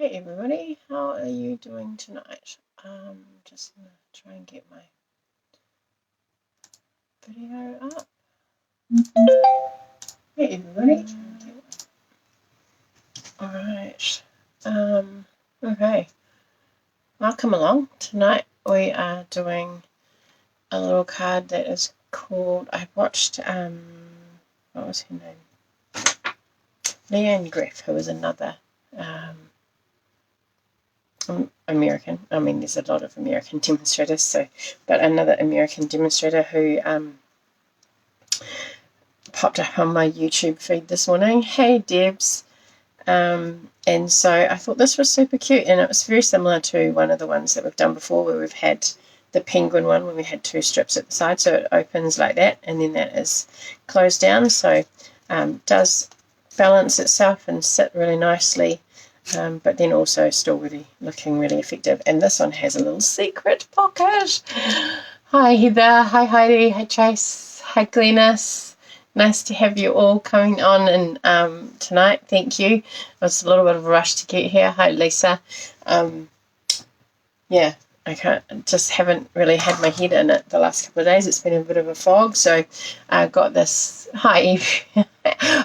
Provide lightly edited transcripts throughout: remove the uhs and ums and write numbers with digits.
Hey everybody, how are you doing tonight? Just gonna try and get my video up. Hey everybody. Alright. Okay. Welcome along. Tonight we are doing a little card that is called, I watched what was her name? Leanne Greff, who was another American. I mean, there's a lot of American demonstrators, but another American demonstrator who popped up on my YouTube feed this morning. Hey Debs. And so I thought this was super cute, and it was very similar to one of the ones that we've done before, where we've had the penguin one when we had two strips at the side, so it opens like that and then that is closed down, so does balance itself and sit really nicely. But then also still really looking really effective. And this one has a little secret pocket. Hi Heather, hi Heidi, hi Trace, hi Glennis. Nice to have you all coming on and tonight. Thank you. It was a little bit of a rush to get here. Hi Lisa. Yeah, I just haven't really had my head in it the last couple of days. It's been a bit of a fog, so I got this. Hi Eve.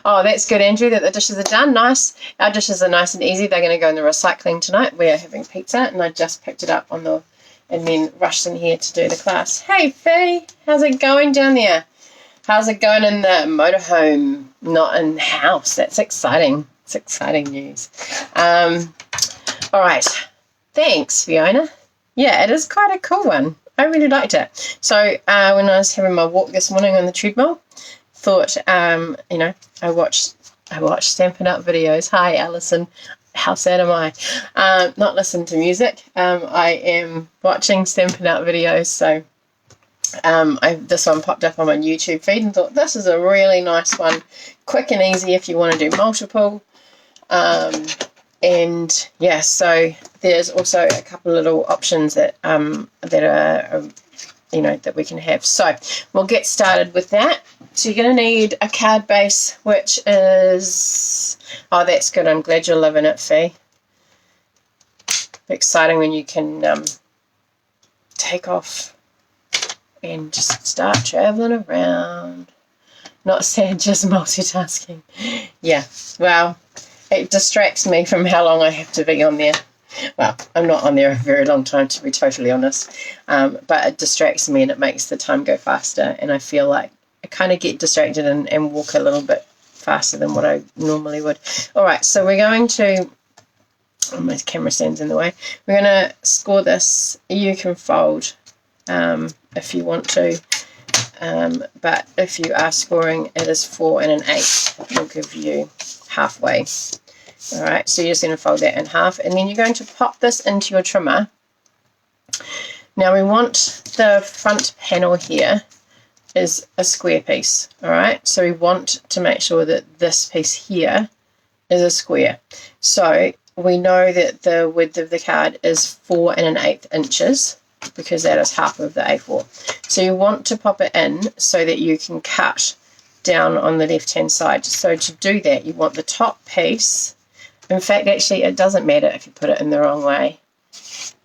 Oh, that's good, Andrew, that the dishes are done. Nice. Our dishes are nice and easy. They're going to go in the recycling tonight. We are having pizza, and I just picked it up and then rushed in here to do the class. Hey Faye, how's it going down there? How's it going in the motorhome, not in the house? That's exciting. It's exciting news. All right. Thanks, Fiona. Yeah, it is quite a cool one. I really liked it. So when I was having my walk this morning on the treadmill, thought, I watched Stampin' Up videos. Hi, Alison. How sad am I? Not listen to music. I am watching Stampin' Up videos, so this one popped up on my YouTube feed and thought this is a really nice one, quick and easy if you want to do multiple. And yeah, so there's also a couple of little options that are that we can have. So we'll get started with that. So you're going to need a card base, which is, oh, that's good. I'm glad you're loving it, Fee. Exciting when you can take off and just start traveling around. Not sad, just multitasking. Yeah, well, it distracts me from how long I have to be on there. Well, I'm not on there a very long time, to be totally honest, but it distracts me and it makes the time go faster, and I feel like I kind of get distracted and walk a little bit faster than what I normally would. All right, so we're going to, oh, my camera stands in the way. We're going to score this. You can fold if you want to, but if you are scoring, it is 4 and an 8. We'll give you halfway. All right, so you're just going to fold that in half, and then you're going to pop this into your trimmer. Now we want the front panel here is a square piece, all right? So we want to make sure that this piece here is a square. So we know that the width of the card is 4 and an 8 inches, because that is half of the A4. So you want to pop it in so that you can cut down on the left-hand side. So to do that, you want the top piece. In fact, actually, it doesn't matter if you put it in the wrong way.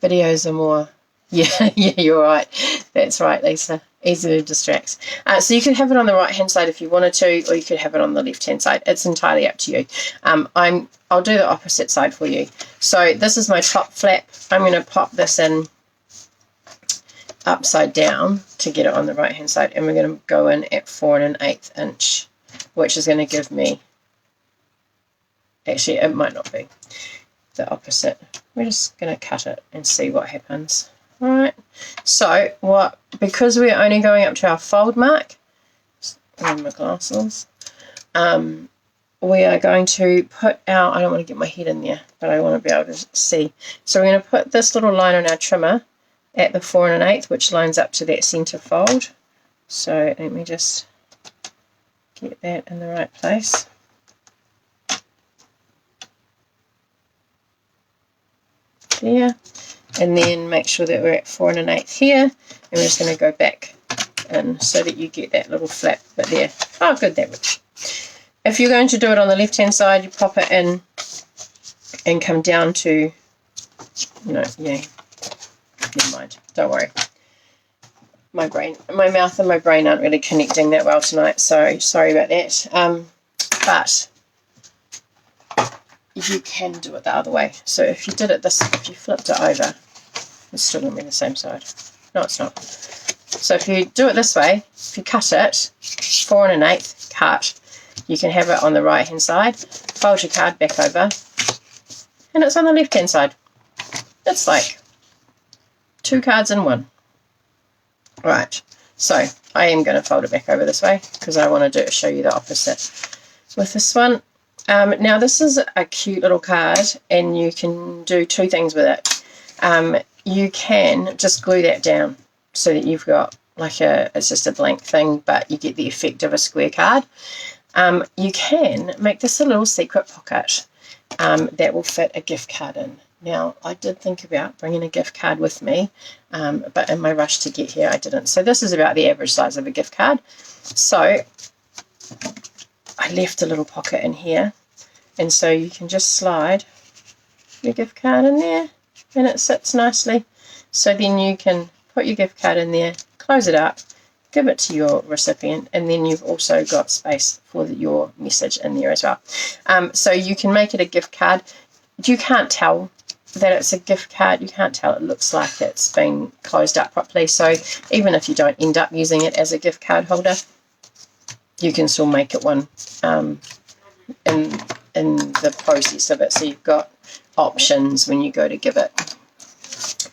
Videos are more, yeah, you're right. That's right, Lisa. Easily distracts. So you could have it on the right-hand side if you wanted to, or you could have it on the left-hand side. It's entirely up to you. I'll do the opposite side for you. So this is my top flap. I'm going to pop this in upside down to get it on the right-hand side, and we're going to go in at 4 and an 8 inch, which is going to give me, actually it might not be the opposite. We're just going to cut it and see what happens. All right, so because we're only going up to our fold mark, my glasses, we are going to put our, I don't want to get my head in there, but I want to be able to see. So we're going to put this little line on our trimmer at the 4 and an 8, which lines up to that center fold. So let me just get that in the right place. There. And then make sure that we're at 4 and an 8 here, and we're just going to go back in so that you get that little flap bit there. Oh, good, that works. If you're going to do it on the left hand side, you pop it in and come down to, yeah, never mind, don't worry. My mouth and my brain aren't really connecting that well tonight, so sorry about that. But you can do it the other way. So if you did it if you flipped it over, it's still going to be the same side. No, it's not. So if you do it this way, if you cut it, 4 1/8 cut, you can have it on the right hand side, fold your card back over, and it's on the left hand side. It's like 2 cards in one. Right, so I am going to fold it back over this way because I want to show you the opposite with this one. Now this is a cute little card, and you can do 2 things with it. You can just glue that down so that you've got like it's just a blank thing, but you get the effect of a square card. You can make this a little secret pocket that will fit a gift card in. Now, I did think about bringing a gift card with me, but in my rush to get here, I didn't. So this is about the average size of a gift card. So I left a little pocket in here, and so you can just slide your gift card in there, and it sits nicely. So then you can put your gift card in there, close it up, give it to your recipient, and then you've also got space for your message in there as well. So you can make it a gift card. You can't tell that it's a gift card. You can't tell. It looks like it's been closed up properly. So even if you don't end up using it as a gift card holder, you can still make it one in the process of it. So you've got options when you go to give it.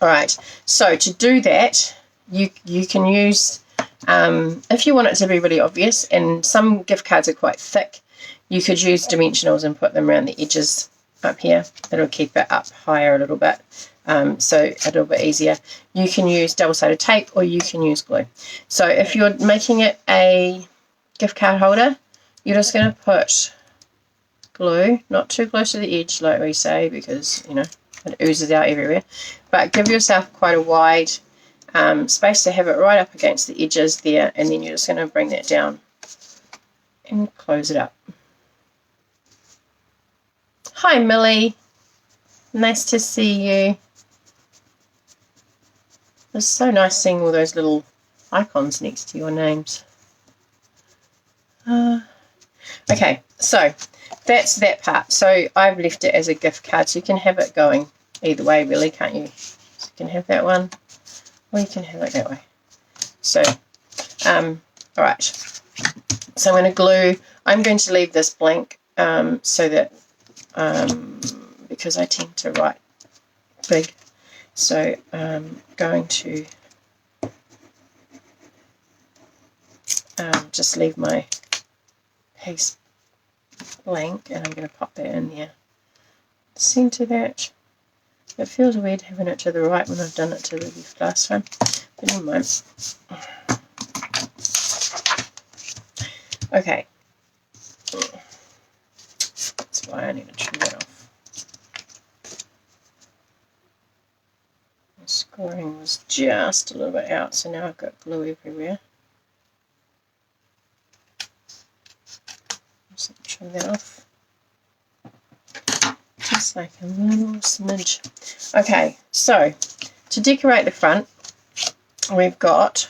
All right. So to do that, you can use, if you want it to be really obvious, and some gift cards are quite thick, you could use dimensionals and put them around the edges up here. It'll keep it up higher a little bit, so a little bit easier. You can use double-sided tape, or you can use glue. So if you're making it a gift card holder, you're just going to put glue, not too close to the edge like we say, because it oozes out everywhere, but give yourself quite a wide space to have it right up against the edges there, and then you're just going to bring that down and close it up. Hi Millie, nice to see you. It's so nice seeing all those little icons next to your names. Okay, so that's that part. So I've left it as a gift card, so you can have it going either way really, can't you? So you can have that one, or you can have it that way. So alright, so I'm going to leave this blank so that because I tend to write big, so I'm going to just leave my piece blank, and I'm going to pop that in there. Center that. It feels weird having it to the right when I've done it to the left last time, but never mind. Okay. That's why I need to trim that off. The scoring was just a little bit out, so now I've got glue everywhere. Just trim that off. Just like a little smidge. Okay, so to decorate the front, we've got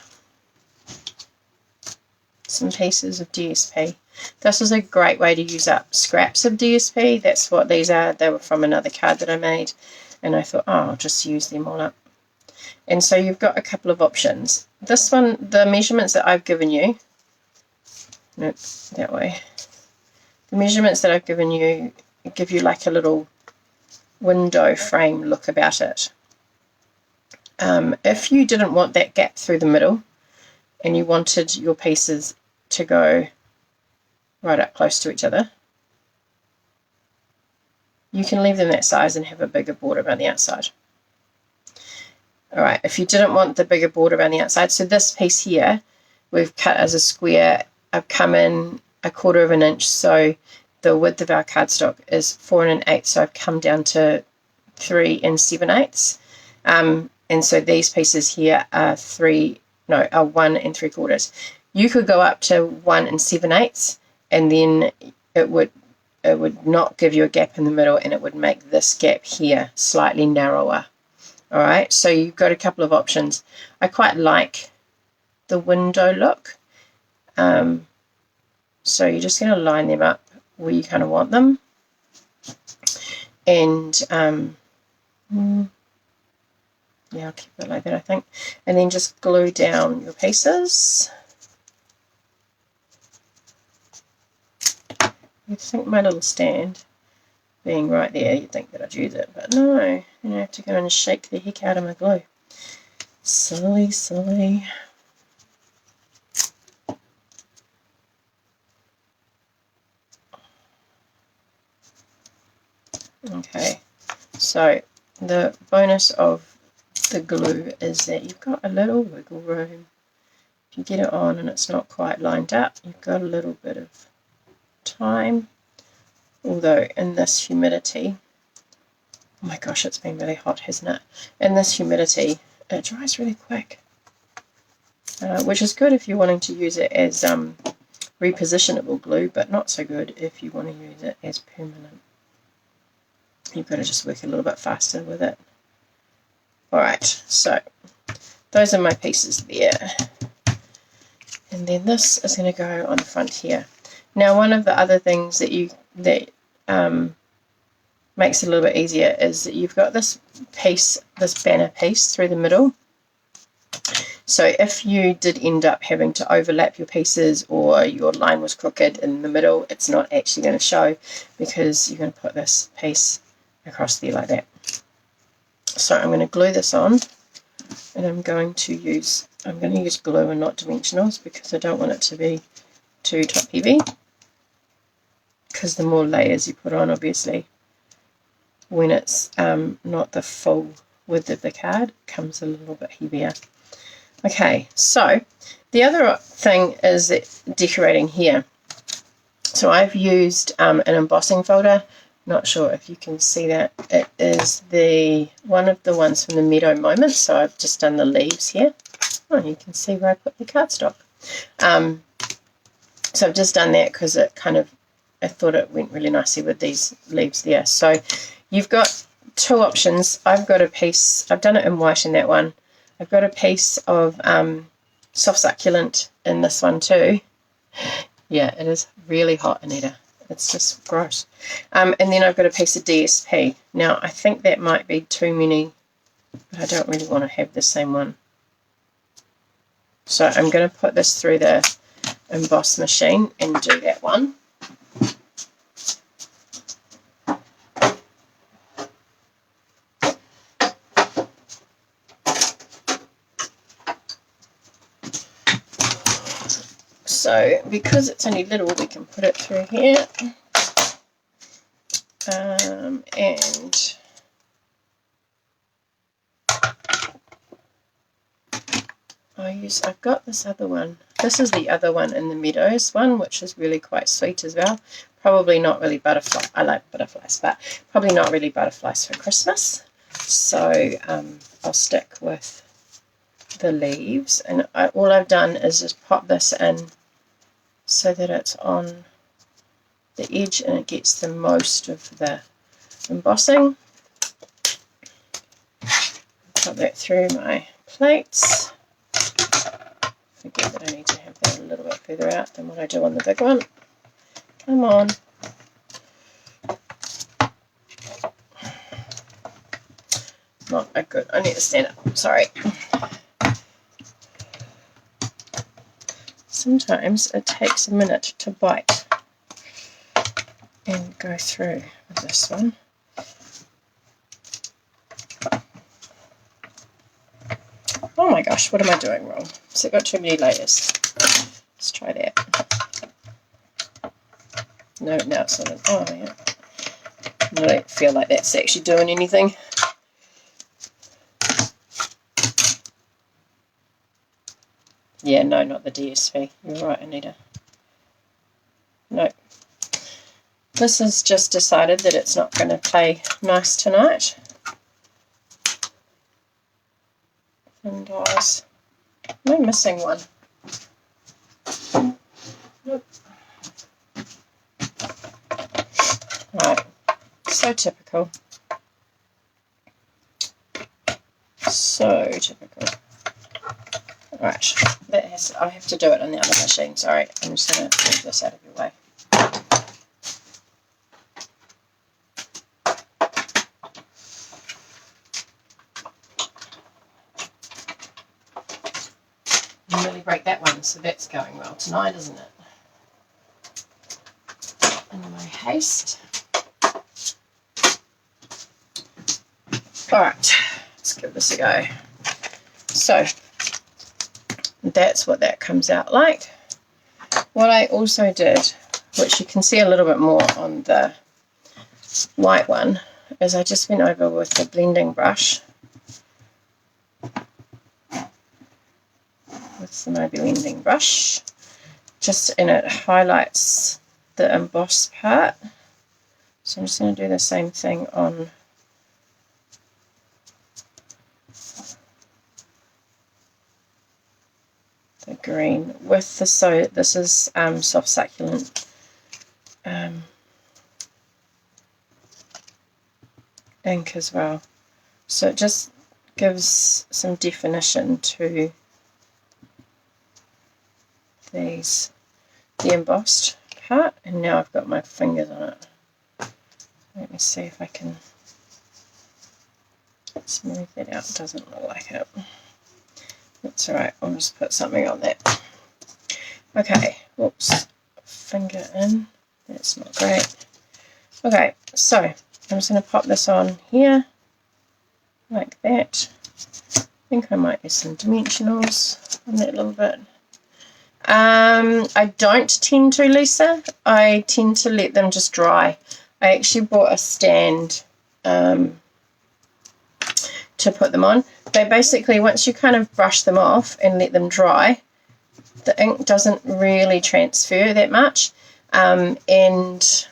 some pieces of DSP. This is a great way to use up scraps of DSP. That's what these are. They were from another card that I made, and I thought, oh, I'll just use them all up. And so you've got a couple of options. This one, the measurements that I've given you, nope, that way. The measurements that I've given you give you like a little window frame look about it. If you didn't want that gap through the middle and you wanted your pieces to go right up close to each other, you can leave them that size and have a bigger border around the outside. Alright, if you didn't want the bigger border around the outside, so this piece here we've cut as a square. I've come in 1/4 of an inch, so the width of our cardstock is 4 1/8, so I've come down to 3 7/8. And so these pieces here are 1 3/4. You could go up to 1 7/8, and then it would it would not give you a gap in the middle, and it would make this gap here slightly narrower. Alright, so you've got a couple of options. I quite like the window look. So you're just going to line them up where you kind of want them. And yeah, I'll keep it like that, I think. And then just glue down your pieces. You'd think my little stand being right there, you'd think that I'd use it, but no, then I have to go and shake the heck out of my glue. Silly, silly. Okay, so the bonus of the glue is that you've got a little wiggle room. If you get it on and it's not quite lined up, you've got a little bit of time. Although in this humidity, oh my gosh, it's been really hot, hasn't it? In this humidity, it dries really quick, which is good if you're wanting to use it as repositionable glue, but not so good if you want to use it as permanent. You've got to just work a little bit faster with it. Alright, so those are my pieces there. And then this is going to go on the front here. Now, one of the other things that makes it a little bit easier is that you've got this piece, this banner piece through the middle. So if you did end up having to overlap your pieces, or your line was crooked in the middle, it's not actually going to show, because you're going to put this piece across there like that. So I'm going to glue this on, and I'm going to use glue and not dimensionals, because I don't want it to be too top heavy, because the more layers you put on, obviously, when it's not the full width of the card, it comes a little bit heavier. Okay, so the other thing is decorating here. So I've used an embossing folder. Not sure if you can see that. It is one of the ones from the Meadow Moments. So I've just done the leaves here. Oh, you can see where I put the cardstock. So I've just done that because I thought it went really nicely with these leaves there. So you've got two options. I've got a piece, I've done it in white in that one. I've got a piece of soft succulent in this one too. Yeah, it is really hot, Anita. It's just gross. And then I've got a piece of DSP. Now, I think that might be too many, but I don't really want to have the same one. So I'm going to put this through the emboss machine and do that one. So because it's only little, we can put it through here. And I've got this other one. This is the other one in the Meadows one, which is really quite sweet as well. Probably not really butterfly. I like butterflies, but probably not really butterflies for Christmas. So I'll stick with the leaves. And all I've done is just pop this in so that it's on the edge and it gets the most of the embossing. Put that through my plates. Forget that I need to have that a little bit further out than what I do on the big one. Come on. Not a good, I need to stand up, sorry. Sometimes it takes a minute to bite and go through with this one. Oh my gosh, what am I doing wrong? So I've got too many layers. Let's try that. No, now it's not. Oh yeah. I don't feel like that's actually doing anything. Yeah, no, not the DSP. You're right, Anita. No. This has just decided that it's not going to play nice tonight. And am I missing one? Nope. Right, so typical. So typical. Right, I have to do it on the other machine. Sorry, I'm just going to move this out of your way. You nearly break that one, so that's going well tonight, isn't it? In my haste. Alright, let's give this a go. So, that's what that comes out like. What I also did, which you can see a little bit more on the white one, is I just went over with the blending brush, with my blending brush, and it highlights the embossed part. So I'm just going to do the same thing on the green with the, so this is soft succulent ink as well, so it just gives some definition to the embossed part. And now I've got my fingers on it. Let me see if I can smooth that out. It doesn't look like it. That's alright, I'll just put something on that. Okay, whoops, finger in, that's not great. Okay, so I'm just going to pop this on here, like that. I think I might use some dimensionals on that a little bit. I don't tend to, Lisa. I tend to let them just dry. I actually bought a stand to put them on. They basically, once you kind of brush them off and let them dry, the ink doesn't really transfer that much. But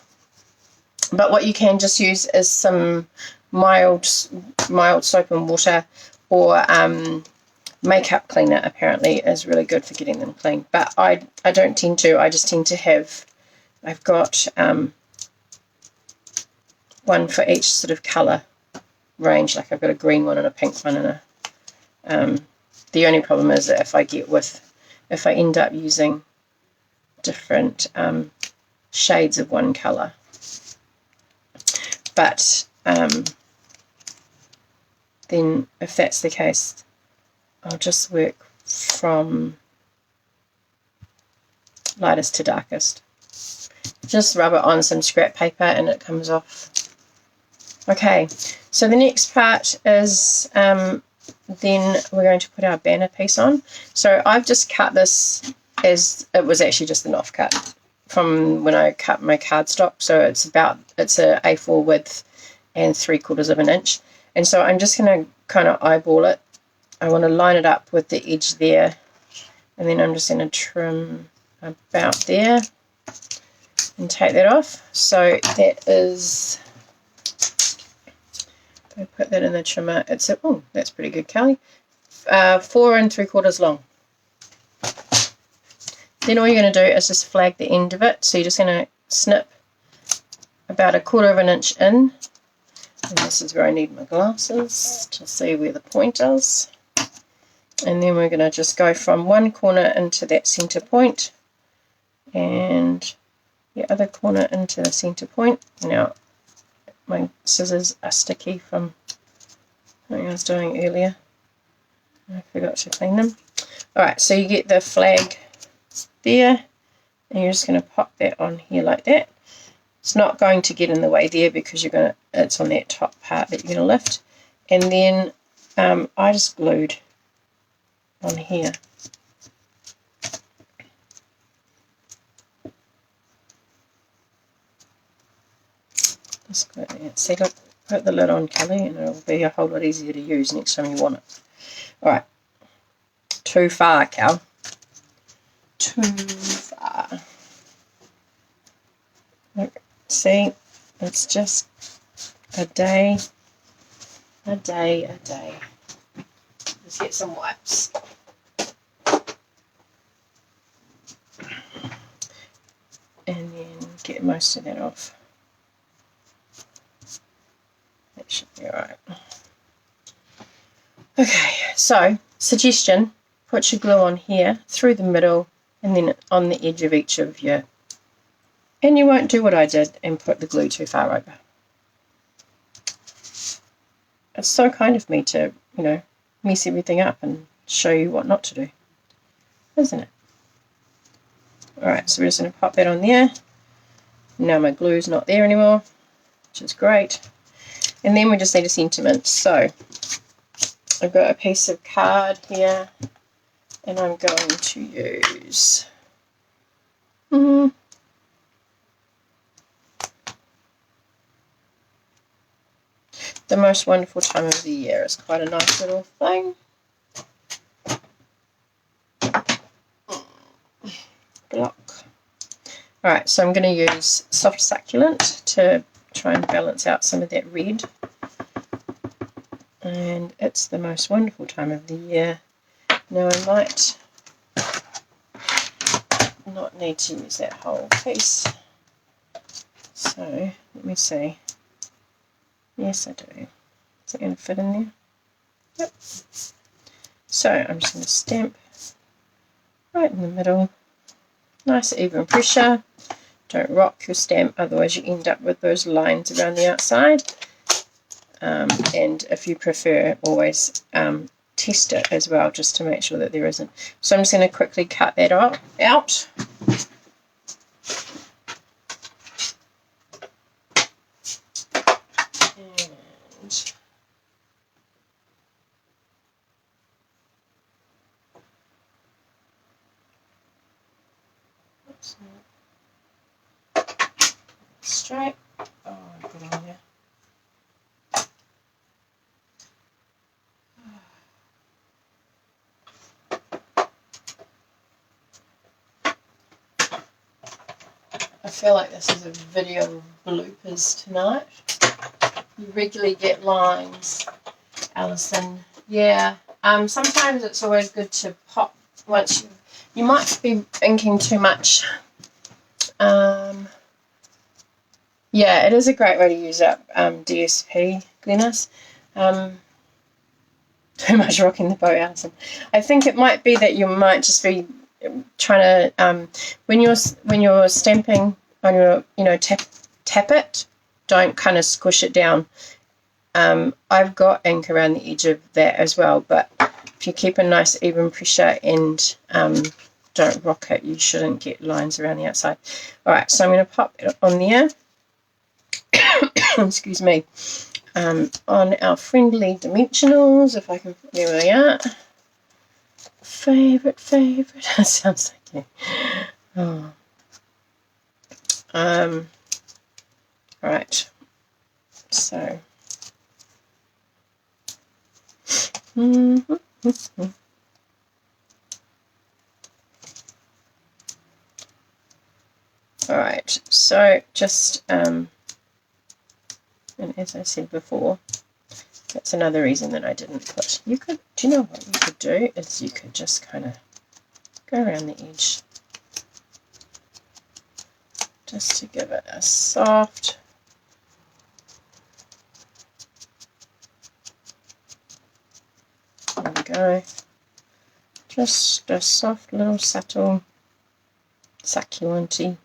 what you can just use is some mild soap and water, or makeup cleaner apparently is really good for getting them clean. But I don't tend to. I just tend to have, I've got one for each sort of colour range. Like I've got a green one and a pink one and a the only problem is that if I end up using different shades of one colour. But then if that's the case, I'll just work from lightest to darkest. Just rub it on some scrap paper and it comes off. Okay, so the next part is then we're going to put our banner piece on. So I've just cut this as it was actually just an offcut from when I cut my cardstock. So it's a A4 width and 3/4 of an inch. And so I'm just going to kind of eyeball it. I want to line it up with the edge there, and then I'm just going to trim about there and take that off. So that is, I put that in the trimmer. It's oh, that's pretty good, Kelley. 4 3/4 long. Then all you're going to do is just flag the end of it. So you're just going to snip about 1/4 of an inch in. And this is where I need my glasses to see where the point is. And then we're going to just go from one corner into that center point and the other corner into the center point. Now my scissors are sticky from something I was doing earlier. I forgot to clean them. Alright, so you get the flag there, and you're just going to pop that on here like that. It's not going to get in the way there because it's on that top part that you're going to lift. And then I just glued on here. Just go there. See, look, put the lid on, Kelley, and it'll be a whole lot easier to use next time you want it. Alright, too far, Cal. Too far. Look, see, it's just a day. Let's get some wipes. And then get most of that off. All right. Okay, so suggestion, put your glue on here, through the middle, and then on the edge of each of your, and you won't do what I did and put the glue too far over. It's so kind of me to, you know, mess everything up and show you what not to do, isn't it? Alright, so we're just going to pop that on there. Now my glue's not there anymore, which is great. And then we just need a sentiment. So I've got a piece of card here, and I'm going to use the most wonderful time of the year. It's quite a nice little thing. Block. Alright, so I'm going to use soft succulent to try and balance out some of that red. And it's the most wonderful time of the year. Now I might not need to use that whole piece. So let me see. Yes, I do. Is it going to fit in there? Yep. So I'm just going to stamp right in the middle. Nice even pressure. Don't rock your stamp, otherwise you end up with those lines around the outside. And if you prefer, always test it as well, just to make sure that there isn't. So I'm just going to quickly cut that out. Straight. Oh, I put on there. I feel like this is a video of bloopers tonight. You regularly get lines, Alison. Yeah. Sometimes it's always good to pop once you might be inking too much. Yeah, it is a great way to use up DSP, Glennis. Too much rocking the boat, Alison. I think it might be that you might just be trying to when you're stamping on your, you know, tap it, don't kind of squish it down. I've got ink around the edge of that as well, but if you keep a nice even pressure and don't rock it, you shouldn't get lines around the outside. Alright, so I'm going to pop it on there. Excuse me. On our friendly dimensionals, if I can, there we are. Favorite. That sounds like you. Oh. Right. So. Alright, so just and as I said before, that's another reason that I didn't put. Do you know what you could do? Is you could just kind of go around the edge just to give it a soft, there we go, just a soft little subtle succulenty.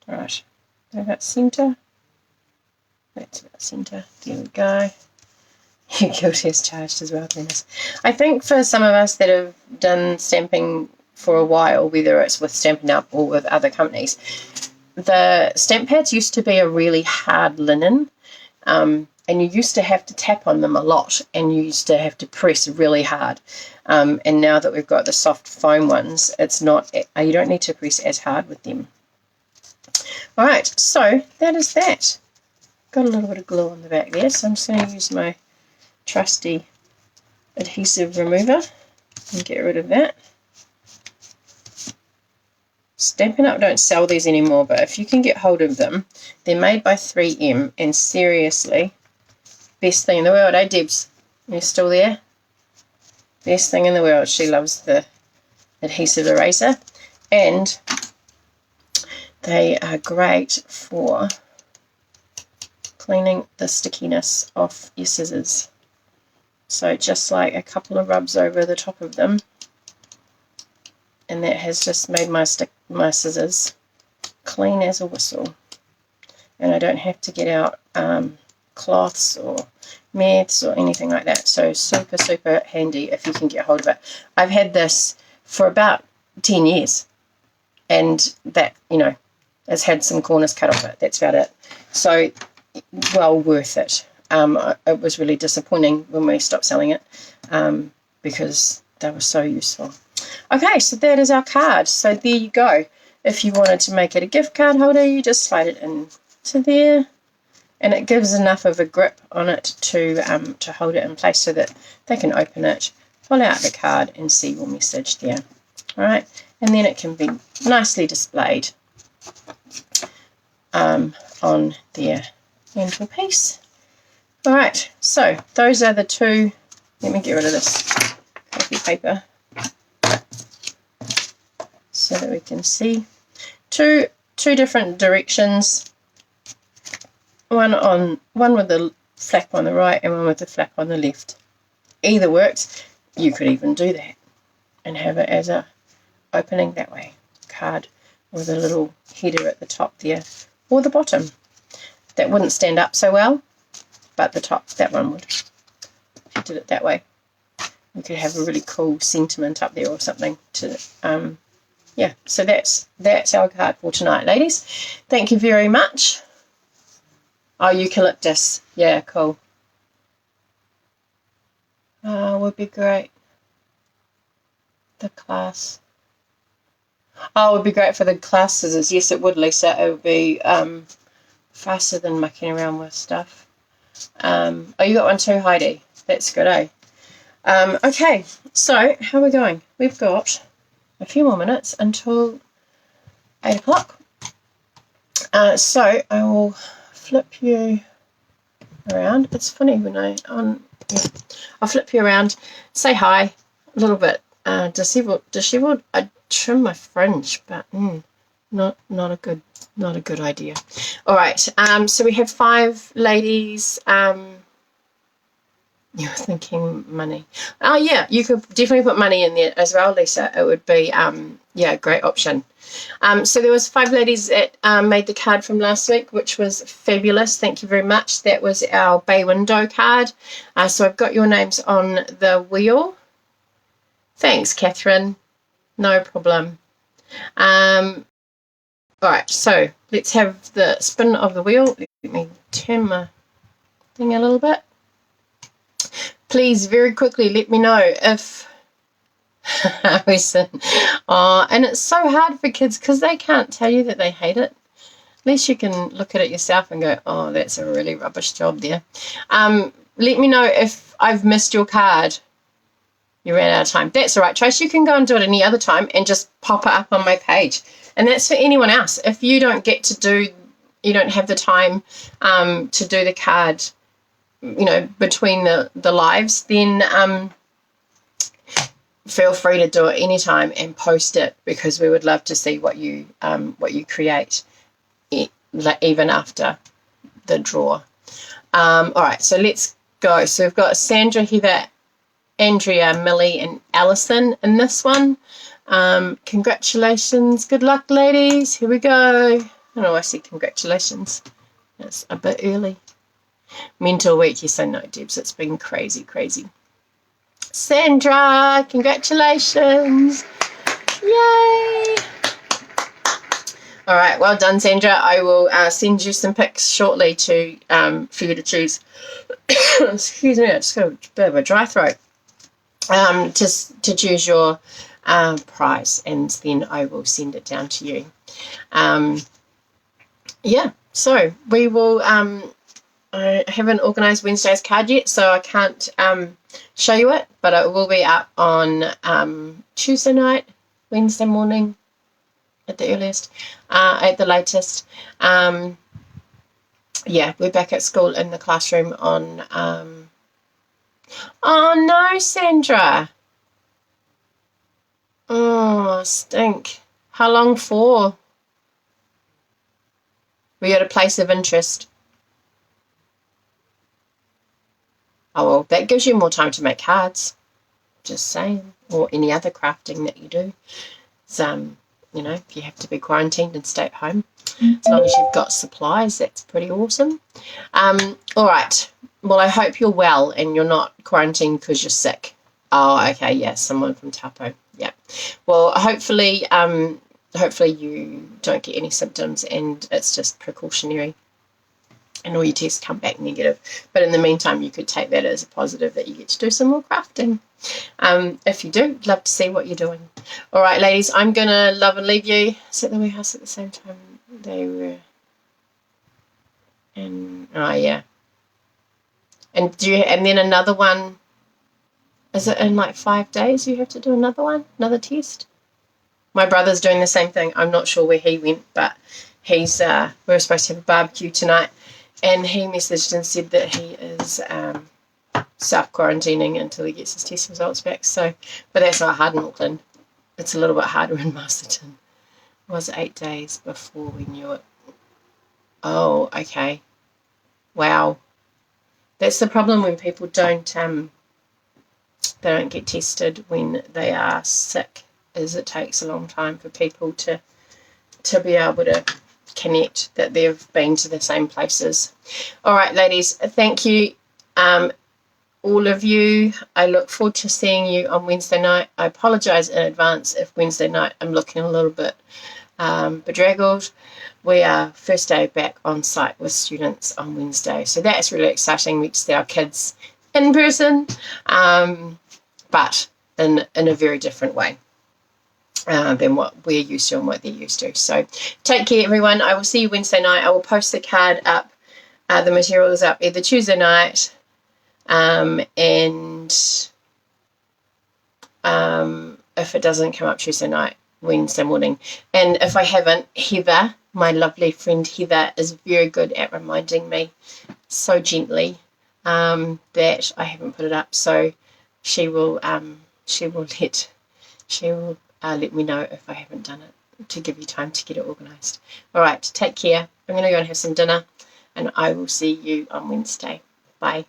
Right, about centre. That's about centre. There we go. You're guilty as charged as well, Dennis. I think for some of us that have done stamping for a while, whether it's with Stampin' Up or with other companies, the stamp pads used to be a really hard linen, and you used to have to tap on them a lot, and you used to have to press really hard. And now that we've got the soft foam ones, it's not. You don't need to press as hard with them. All right, so that is that. Got a little bit of glue on the back there, so I'm just going to use my trusty adhesive remover and get rid of that. Stampin' Up! Don't sell these anymore, but if you can get hold of them, they're made by 3M, and seriously, best thing in the world, eh, Debs? You're still there? Best thing in the world. She loves the adhesive eraser, and they are great for cleaning the stickiness off your scissors. So just like a couple of rubs over the top of them, and that has just made my scissors clean as a whistle. And I don't have to get out cloths or meths or anything like that. So super, super handy if you can get hold of it. I've had this for about 10 years, and that, you know, has had some corners cut off it. That's about it. So well worth it. It was really disappointing when we stopped selling it because they were so useful. Okay, so that is our card. So there you go. If you wanted to make it a gift card holder, you just slide it into there, and it gives enough of a grip on it to hold it in place so that they can open it, pull out the card, and see your message there. All right, and then it can be nicely displayed on their mantelpiece. All right, so those are the two. Let me get rid of this copy paper so that we can see two different directions. One with the flap on the right and one with the flap on the left. Either works. You could even do that and have it as a opening that way. Card with a little header at the top there, or the bottom. That wouldn't stand up so well, but the top, that one would. If you did it that way, you could have a really cool sentiment up there or something to yeah. So that's our card for tonight, ladies. Thank you very much. Oh, eucalyptus. Yeah, cool. Oh, would be great. The class. Oh, it would be great for the class scissors. Yes, it would, Lisa. It would be faster than mucking around with stuff. Oh, you got one too, Heidi. That's good, eh? Okay, so how are we going? We've got a few more minutes until 8 o'clock. So I will flip you around. It's funny when I'll flip you around, say hi, a little bit disheveled. I trim my fringe, but not a good idea. All right. So we have 5 ladies. You're thinking money. Oh yeah, you could definitely put money in there as well, Lisa. It would be a great option. So there was 5 ladies that made the card from last week, which was fabulous. Thank you very much. That was our bay window card. So I've got your names on the wheel. Thanks, Catherine. No problem. All right, so let's have the spin of the wheel. Let me turn my thing a little bit. Please, very quickly, let me know if and it's so hard for kids because they can't tell you that they hate it. At least you can look at it yourself and go, oh, that's a really rubbish job there. Let me know if I've missed your card. You ran out of time. That's all right, Trace. You can go and do it any other time and just pop it up on my page. And that's for anyone else. If you don't get to do, you don't have the time to do the card, you know, between the lives, then feel free to do it anytime and post it, because we would love to see what you create even after the draw. All right, so let's go. So we've got Sandra, Heather, Andrea, Millie, and Alison in this one. Congratulations. Good luck, ladies. Here we go. I know I said congratulations. It's a bit early. Mental week. Yes, I know, Debs. It's been crazy. Sandra, congratulations. Yay. All right, well done, Sandra. I will send you some pics shortly to for you to choose. Excuse me, I just got a bit of a dry throat. Just to choose your prize, and then I will send it down to you. Yeah, so we will. I haven't organised Wednesday's card yet, so I can't show you it, but it will be up on Tuesday night, Wednesday morning at the earliest, at the latest. Yeah, we're back at school in the classroom on... Oh, no, Sandra. Oh, stink. How long for? Were you at a place of interest? that gives you more time to make cards, just saying, or any other crafting that you do. So, you know, if you have to be quarantined and stay at home, as long as you've got supplies, that's pretty awesome. All right. Well, I hope you're well and you're not quarantined because you're sick. Oh, okay. Yeah, someone from Taupo. Yeah. Well, hopefully you don't get any symptoms and it's just precautionary and all your tests come back negative. But in the meantime, you could take that as a positive that you get to do some more crafting. If you do, love to see what you're doing. All right, ladies, I'm going to love and leave you. Is it the warehouse at the same time? They were... And, oh, yeah. And then another one, is it in like 5 days you have to do another one, another test? My brother's doing the same thing. I'm not sure where he went, but he's, we were supposed to have a barbecue tonight, and he messaged and said that he is self-quarantining until he gets his test results back. So, but that's not hard in Auckland. It's a little bit harder in Masterton. It was 8 days before we knew it. Oh, okay. Wow. That's the problem when people don't get tested when they are sick, is it takes a long time for people to be able to connect that they've been to the same places. All right, ladies, thank you, all of you. I look forward to seeing you on Wednesday night. I apologise in advance if Wednesday night I'm looking a little bit bedraggled. We are first day back on site with students on Wednesday, so that's really exciting. We get to see our kids in person, but in a very different way than what we're used to and what they're used to. So take care, everyone. I will see you Wednesday night. I will post the card up, the materials up either Tuesday night and if it doesn't come up Tuesday night, Wednesday morning. And if I haven't, Heather, my lovely friend Heather, is very good at reminding me so gently that I haven't put it up. So she will let me know if I haven't done it, to give you time to get it organised. All right, take care. I'm going to go and have some dinner, and I will see you on Wednesday. Bye.